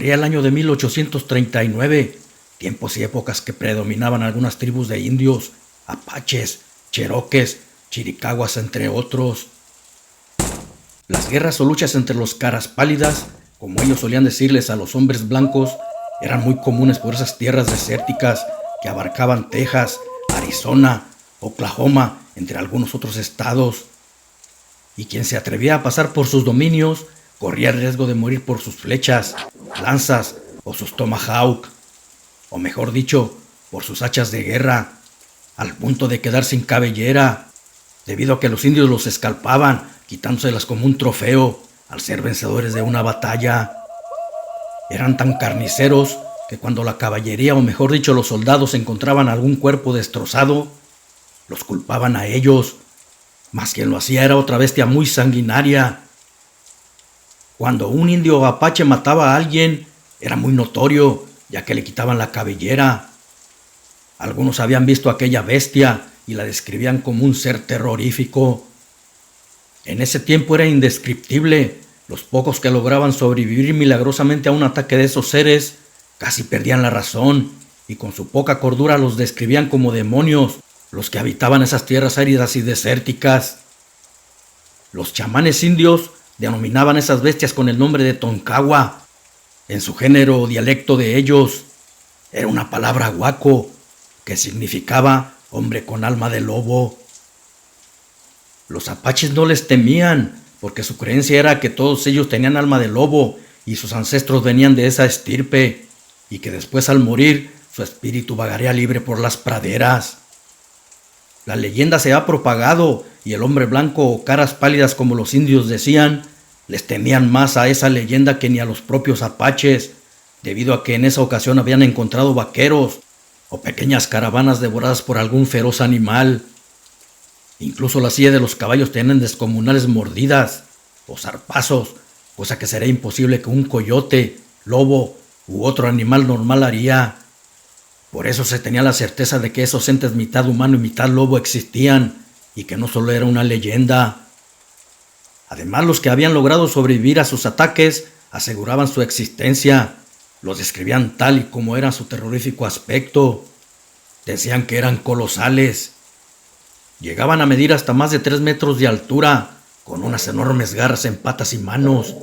Corría el año de 1839, tiempos y épocas que predominaban algunas tribus de indios, apaches, cheroques, chiricahuas, entre otros. Las guerras o luchas entre los caras pálidas, como ellos solían decirles a los hombres blancos, eran muy comunes por esas tierras desérticas que abarcaban Texas, Arizona, Oklahoma, entre algunos otros estados. Y quien se atrevía a pasar por sus dominios corría el riesgo de morir por sus flechas, lanzas o sus tomahawk, o mejor dicho, por sus hachas de guerra, al punto de quedar sin cabellera, debido a que los indios los escalpaban, quitándoselas como un trofeo al ser vencedores de una batalla. Eran tan carniceros que cuando la caballería, o mejor dicho los soldados, encontraban algún cuerpo destrozado, los culpaban a ellos, mas quien lo hacía era otra bestia muy sanguinaria. Cuando un indio apache mataba a alguien, era muy notorio, ya que le quitaban la cabellera. Algunos habían visto a aquella bestia y la describían como un ser terrorífico. En ese tiempo era indescriptible. Los pocos que lograban sobrevivir milagrosamente a un ataque de esos seres casi perdían la razón, y con su poca cordura los describían como demonios, los que habitaban esas tierras áridas y desérticas. Los chamanes indios denominaban esas bestias con el nombre de Tonkawa. En su género o dialecto de ellos, era una palabra huaco, que significaba hombre con alma de lobo. Los apaches no les temían, porque su creencia era que todos ellos tenían alma de lobo y sus ancestros venían de esa estirpe, y que después al morir su espíritu vagaría libre por las praderas. La leyenda se ha propagado y el hombre blanco o caras pálidas, como los indios decían, les temían más a esa leyenda que ni a los propios apaches, debido a que en esa ocasión habían encontrado vaqueros o pequeñas caravanas devoradas por algún feroz animal. Incluso la silla de los caballos tenían descomunales mordidas o zarpazos, cosa que sería imposible que un coyote, lobo u otro animal normal haría. Por eso se tenía la certeza de que esos entes mitad humano y mitad lobo existían, y que no solo era una leyenda. Además, los que habían logrado sobrevivir a sus ataques aseguraban su existencia, los describían tal y como era su terrorífico aspecto. Decían que eran colosales. Llegaban a medir hasta más de 3 metros de altura, con unas enormes garras en patas y manos.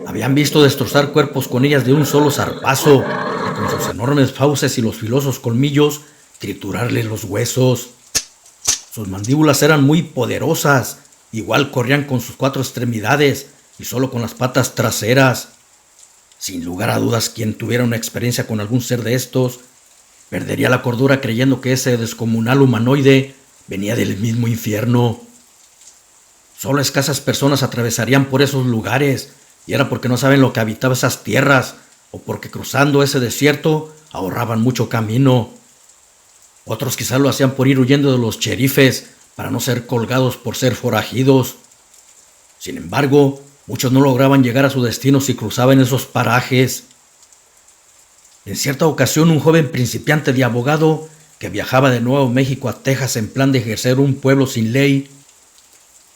Habían visto destrozar cuerpos con ellas de un solo zarpazo, y con sus enormes fauces y los filosos colmillos triturarles los huesos. Sus mandíbulas eran muy poderosas, igual corrían con sus 4 extremidades y solo con las patas traseras. Sin lugar a dudas, quien tuviera una experiencia con algún ser de estos perdería la cordura creyendo que ese descomunal humanoide venía del mismo infierno. Solo escasas personas atravesarían por esos lugares, y era porque no saben lo que habitaba esas tierras, o porque cruzando ese desierto ahorraban mucho camino. Otros quizás lo hacían por ir huyendo de los cherifes, para no ser colgados por ser forajidos. Sin embargo, muchos no lograban llegar a su destino si cruzaban esos parajes. En cierta ocasión, un joven principiante de abogado que viajaba de Nuevo México a Texas en plan de ejercer un pueblo sin ley.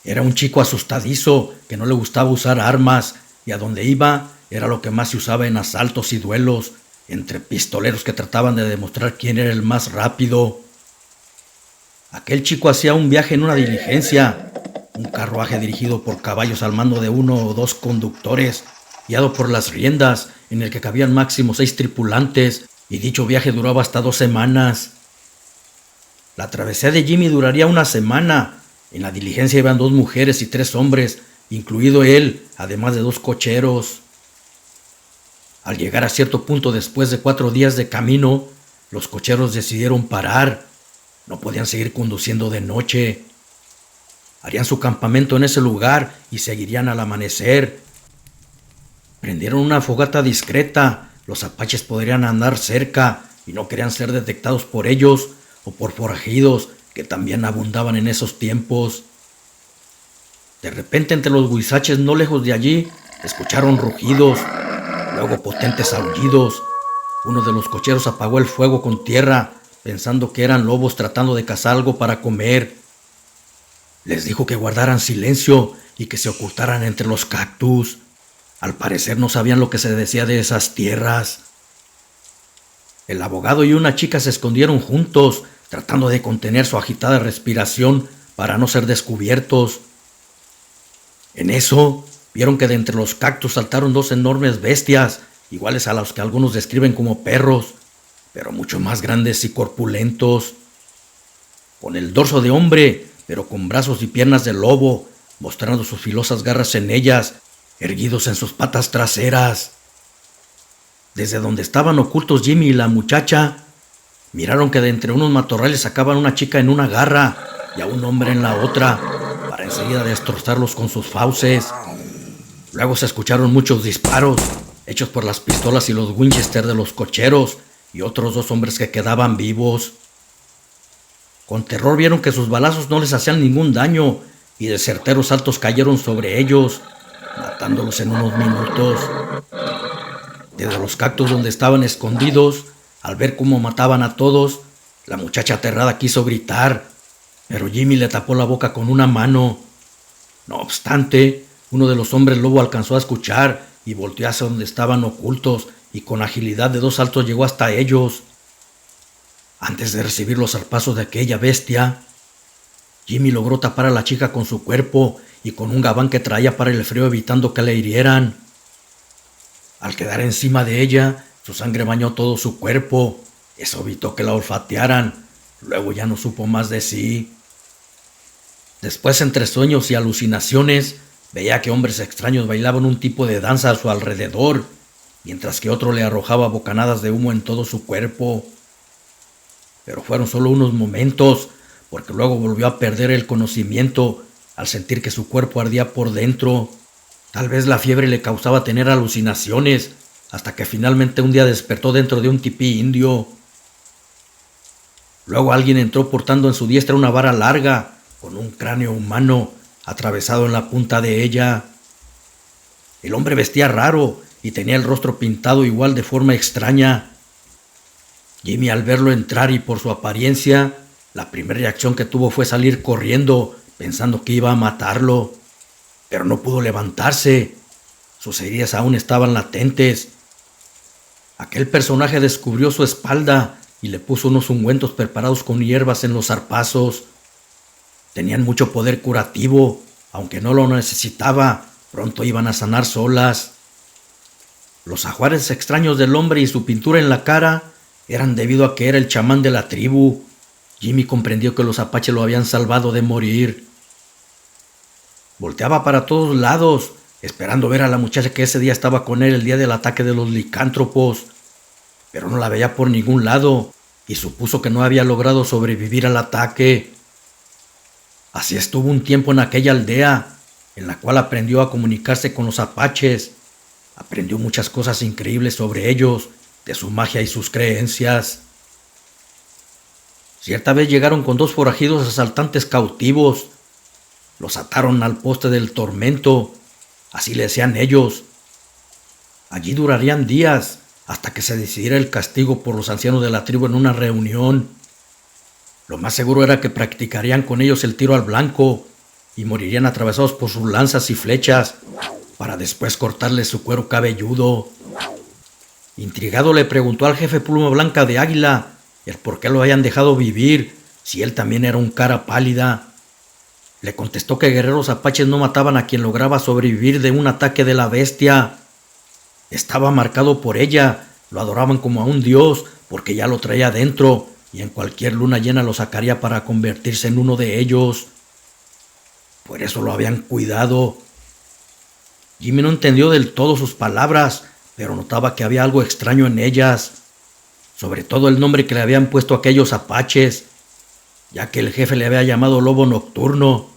Era un chico asustadizo que no le gustaba usar armas, y a donde iba era lo que más se usaba en asaltos y duelos entre pistoleros que trataban de demostrar quién era el más rápido. Aquel chico hacía un viaje en una diligencia, un carruaje dirigido por caballos al mando de 1 o 2 conductores, guiado por las riendas, en el que cabían máximo 6 tripulantes, y dicho viaje duraba hasta 2 semanas. La travesía de Jimmy duraría una semana. En la diligencia iban 2 mujeres y 3 hombres, incluido él, además de 2 cocheros. Al llegar a cierto punto después de 4 días de camino, los cocheros decidieron parar. No podían seguir conduciendo de noche. Harían su campamento en ese lugar y seguirían al amanecer. Prendieron una fogata discreta. Los apaches podrían andar cerca y no querían ser detectados por ellos o por forajidos que también abundaban en esos tiempos. De repente, entre los huizaches no lejos de allí, escucharon rugidos, luego potentes aullidos. Uno de los cocheros apagó el fuego con tierra, pensando que eran lobos tratando de cazar algo para comer. Les dijo que guardaran silencio y que se ocultaran entre los cactus. Al parecer no sabían lo que se decía de esas tierras. El abogado y una chica se escondieron juntos, tratando de contener su agitada respiración para no ser descubiertos. En eso, vieron que de entre los cactus saltaron dos enormes bestias, iguales a los que algunos describen como perros, pero mucho más grandes y corpulentos. Con el dorso de hombre, pero con brazos y piernas de lobo, mostrando sus filosas garras en ellas, erguidos en sus patas traseras. Desde donde estaban ocultos Jimmy y la muchacha, miraron que de entre unos matorrales sacaban una chica en una garra y a un hombre en la otra, para enseguida destrozarlos con sus fauces. Luego se escucharon muchos disparos, hechos por las pistolas y los Winchester de los cocheros y otros dos hombres que quedaban vivos. Con terror vieron que sus balazos no les hacían ningún daño y de certeros saltos cayeron sobre ellos, matándolos en unos minutos. Desde los cactus donde estaban escondidos, al ver cómo mataban a todos, la muchacha aterrada quiso gritar, pero Jimmy le tapó la boca con una mano. No obstante, uno de los hombres lobo alcanzó a escuchar y volteó hacia donde estaban ocultos y con agilidad de 2 saltos llegó hasta ellos. Antes de recibir los zarpazos de aquella bestia, Jimmy logró tapar a la chica con su cuerpo y con un gabán que traía para el frío, evitando que la hirieran. Al quedar encima de ella, su sangre bañó todo su cuerpo. Eso evitó que la olfatearan. Luego ya no supo más de sí. Después, entre sueños y alucinaciones, veía que hombres extraños bailaban un tipo de danza a su alrededor, mientras que otro le arrojaba bocanadas de humo en todo su cuerpo. Pero fueron solo unos momentos, porque luego volvió a perder el conocimiento al sentir que su cuerpo ardía por dentro. Tal vez la fiebre le causaba tener alucinaciones, hasta que finalmente un día despertó dentro de un tipí indio. Luego alguien entró portando en su diestra una vara larga, con un cráneo humano atravesado en la punta de ella. El hombre vestía raro y tenía el rostro pintado igual de forma extraña. Jimmy, al verlo entrar y por su apariencia, la primera reacción que tuvo fue salir corriendo, pensando que iba a matarlo. Pero no pudo levantarse. Sus heridas aún estaban latentes. Aquel personaje descubrió su espalda y le puso unos ungüentos preparados con hierbas en los zarpazos. Tenían mucho poder curativo, aunque no lo necesitaba, pronto iban a sanar solas. Los ajuares extraños del hombre y su pintura en la cara eran debido a que era el chamán de la tribu. Jimmy comprendió que los apaches lo habían salvado de morir. Volteaba para todos lados, esperando ver a la muchacha que ese día estaba con él el día del ataque de los licántropos, pero no la veía por ningún lado y supuso que no había logrado sobrevivir al ataque. Así estuvo un tiempo en aquella aldea, en la cual aprendió a comunicarse con los apaches. Aprendió muchas cosas increíbles sobre ellos, de su magia y sus creencias. Cierta vez llegaron con 2 forajidos asaltantes cautivos. Los ataron al poste del tormento, así le decían ellos. Allí durarían días, hasta que se decidiera el castigo por los ancianos de la tribu en una reunión. Lo más seguro era que practicarían con ellos el tiro al blanco y morirían atravesados por sus lanzas y flechas, para después cortarles su cuero cabelludo. Intrigado le preguntó al jefe Pluma Blanca de Águila el por qué lo habían dejado vivir, si él también era un cara pálida. Le contestó que guerreros apaches no mataban a quien lograba sobrevivir de un ataque de la bestia. Estaba marcado por ella, lo adoraban como a un dios, porque ya lo traía dentro, y en cualquier luna llena lo sacaría para convertirse en uno de ellos. Por eso lo habían cuidado. Jimmy no entendió del todo sus palabras, pero notaba que había algo extraño en ellas, sobre todo el nombre que le habían puesto aquellos apaches, ya que el jefe le había llamado Lobo Nocturno.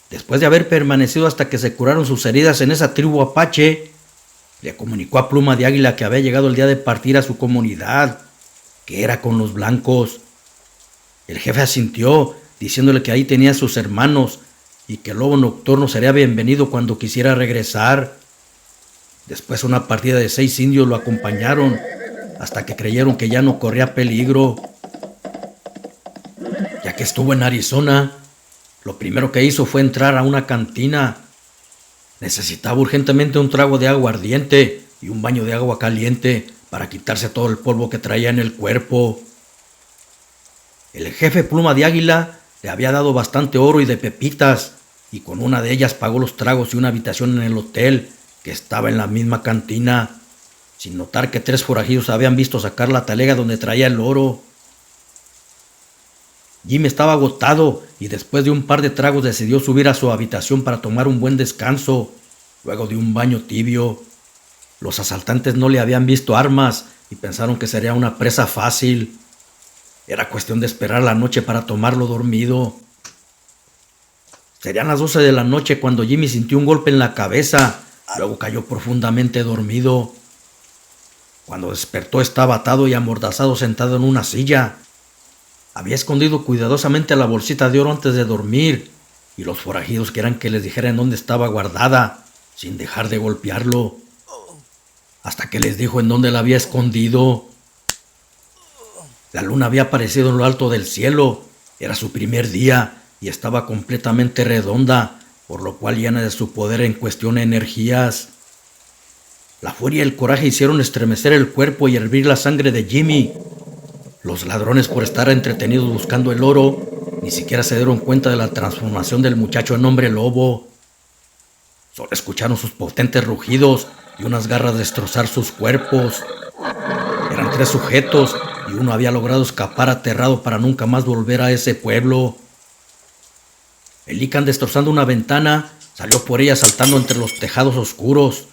Después de haber permanecido hasta que se curaron sus heridas en esa tribu apache, le comunicó a Pluma de Águila que había llegado el día de partir a su comunidad, que era con los blancos. El jefe asintió, diciéndole que ahí tenía a sus hermanos y que el Lobo Nocturno sería bienvenido cuando quisiera regresar. Después una partida de 6 indios lo acompañaron, hasta que creyeron que ya no corría peligro. Ya que estuvo en Arizona, lo primero que hizo fue entrar a una cantina. Necesitaba urgentemente un trago de agua ardiente y un baño de agua caliente para quitarse todo el polvo que traía en el cuerpo. El jefe Pluma de Águila le había dado bastante oro y de pepitas, y con una de ellas pagó los tragos y una habitación en el hotel, que estaba en la misma cantina, sin notar que 3 forajidos habían visto sacar la talega donde traía el oro. Jimmy estaba agotado y después de un par de tragos decidió subir a su habitación para tomar un buen descanso, luego de un baño tibio. Los asaltantes no le habían visto armas y pensaron que sería una presa fácil. Era cuestión de esperar la noche para tomarlo dormido. Serían las 12 de la noche cuando Jimmy sintió un golpe en la cabeza, luego cayó profundamente dormido. Cuando despertó estaba atado y amordazado sentado en una silla. Había escondido cuidadosamente la bolsita de oro antes de dormir, y los forajidos querían que les dijera en dónde estaba guardada, sin dejar de golpearlo, hasta que les dijo en dónde la había escondido. La luna había aparecido en lo alto del cielo, era su primer día y estaba completamente redonda, por lo cual llena de su poder en cuestión de energías. La furia y el coraje hicieron estremecer el cuerpo y hervir la sangre de Jimmy. Los ladrones, por estar entretenidos buscando el oro, ni siquiera se dieron cuenta de la transformación del muchacho en hombre lobo. Solo escucharon sus potentes rugidos y unas garras destrozar sus cuerpos. Eran 3 sujetos y uno había logrado escapar aterrado para nunca más volver a ese pueblo. El Lican, destrozando una ventana, salió por ella saltando entre los tejados oscuros,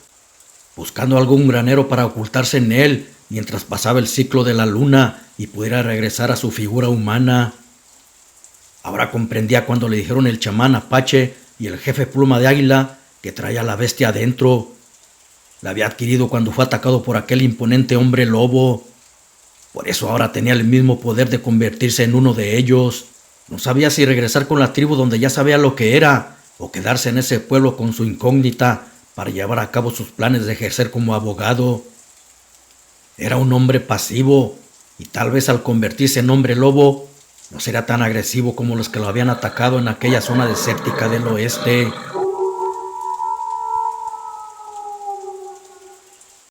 buscando algún granero para ocultarse en él mientras pasaba el ciclo de la luna y pudiera regresar a su figura humana. Ahora comprendía cuando le dijeron el chamán Apache y el jefe Pluma de Águila que traía la bestia adentro. La había adquirido cuando fue atacado por aquel imponente hombre lobo. Por eso ahora tenía el mismo poder de convertirse en uno de ellos. No sabía si regresar con la tribu donde ya sabía lo que era, o quedarse en ese pueblo con su incógnita para llevar a cabo sus planes de ejercer como abogado. Era un hombre pasivo, y tal vez al convertirse en hombre lobo, no sería tan agresivo como los que lo habían atacado en aquella zona desértica del oeste.